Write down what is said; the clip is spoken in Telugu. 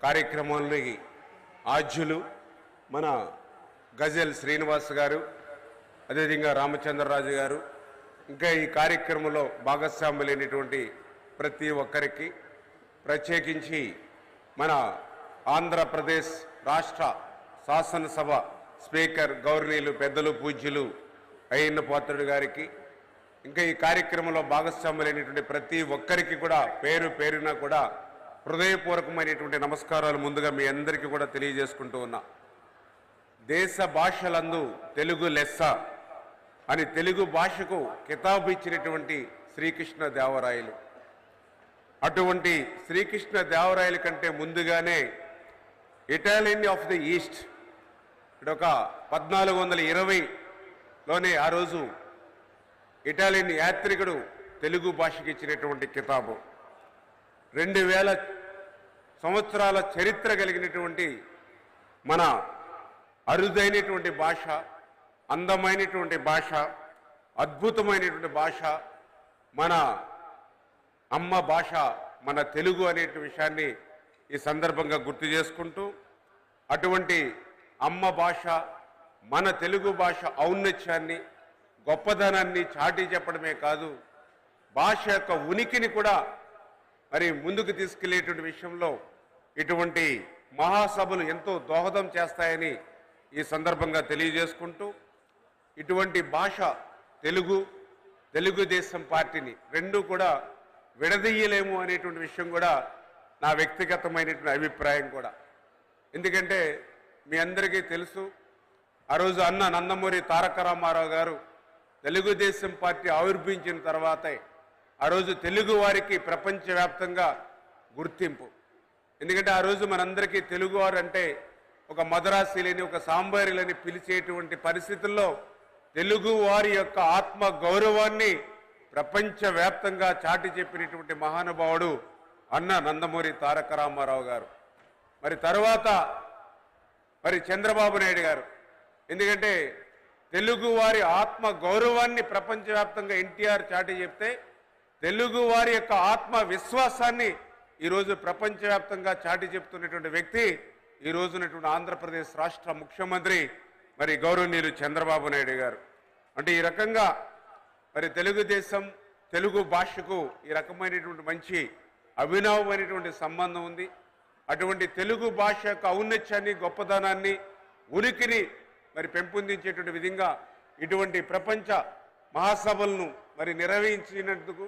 కార్యక్రమాలని ఆద్యులు మన గజల్ శ్రీనివాస్ గారు, అదేవిధంగా రామచంద్రరాజు గారు, ఇంకా ఈ కార్యక్రమంలో భాగస్వాములైనటువంటి ప్రతి ఒక్కరికి, ప్రత్యేకించి మన ఆంధ్రప్రదేశ్ రాష్ట్ర శాసనసభ స్పీకర్ గౌరవనీయులు పెద్దలు పూజ్యులు అయ్యన్న పాత్రుడు గారికి, ఇంకా ఈ కార్యక్రమంలో భాగస్వాములైనటువంటి ప్రతి ఒక్కరికి కూడా పేరు పేరున కూడా హృదయపూర్వకమైనటువంటి నమస్కారాలు ముందుగా మీ అందరికీ కూడా తెలియజేసుకుంటూ ఉన్నా. దేశ భాషలందు తెలుగు లెస్స అని తెలుగు భాషకు కితాబు ఇచ్చినటువంటి శ్రీకృష్ణ దేవరాయలు. అటువంటి శ్రీకృష్ణ దేవరాయల కంటే ముందుగానే ఇటాలియన్ ఆఫ్ ది ఈస్ట్ ఒక 1420లోనే ఆ రోజు ఇటాలియన్ యాత్రికుడు తెలుగు భాషకి ఇచ్చినటువంటి కితాబు. 2000 సంవత్సరాల చరిత్ర కలిగినటువంటి మన అరుదైనటువంటి భాష, అందమైనటువంటి భాష, అద్భుతమైనటువంటి భాష, మన అమ్మ భాష మన తెలుగు అనే విషయాన్ని ఈ సందర్భంగా గుర్తు చేసుకుంటూ, అటువంటి అమ్మ భాష మన తెలుగు భాష ఔన్నత్యాన్ని, గొప్పదనాన్ని చాటి చెప్పడమే కాదు, భాష యొక్క ఉనికిని కూడా మరి ముందుకు తీసుకెళ్లేటువంటి విషయంలో ఇటువంటి మహాసభలు ఎంతో దోహదం చేస్తాయని ఈ సందర్భంగా తెలియజేసుకుంటూ, ఇటువంటి భాష తెలుగుదేశం పార్టీని రెండూ కూడా విడదీయలేము అనేటువంటి విషయం కూడా నా వ్యక్తిగతమైనటువంటి అభిప్రాయం కూడా. ఎందుకంటే మీ అందరికీ తెలుసు, ఆ రోజు అన్న నందమూరి తారక రామారావు గారు తెలుగుదేశం పార్టీ ఆవిర్భవించిన తర్వాతే ఆ రోజు తెలుగు వారికి ప్రపంచవ్యాప్తంగా గుర్తింపు. ఎందుకంటే ఆ రోజు మనందరికీ తెలుగువారు అంటే ఒక మద్రాసీలని, ఒక సాంబారీలని పిలిచేటువంటి పరిస్థితుల్లో తెలుగు వారి యొక్క ఆత్మ గౌరవాన్ని ప్రపంచవ్యాప్తంగా చాటి చెప్పినటువంటి మహానుభావుడు అన్న నందమూరి తారక రామారావు గారు. మరి తర్వాత మరి చంద్రబాబు నాయుడు గారు, ఎందుకంటే తెలుగు వారి ఆత్మ గౌరవాన్ని ప్రపంచవ్యాప్తంగా ఎన్టీఆర్ చాటి చెప్తే, తెలుగు వారి యొక్క ఆత్మ విశ్వాసాన్ని ఈరోజు ప్రపంచవ్యాప్తంగా చాటి చెప్తున్నటువంటి వ్యక్తి ఈ రోజునటువంటి ఆంధ్రప్రదేశ్ రాష్ట్ర ముఖ్యమంత్రి మరి గౌరవనీయులు చంద్రబాబు నాయుడు గారు. అంటే ఈ రకంగా మరి తెలుగుదేశం తెలుగు భాషకు ఈ రకమైనటువంటి మంచి అభినవమైనటువంటి సంబంధం ఉంది. అటువంటి తెలుగు భాష యొక్క ఔన్నత్యాన్ని, గొప్పదనాన్ని, ఉనికిని మరి పెంపొందించేటువంటి విధంగా ఇటువంటి ప్రపంచ మహాసభలను మరి నిర్వహించినందుకు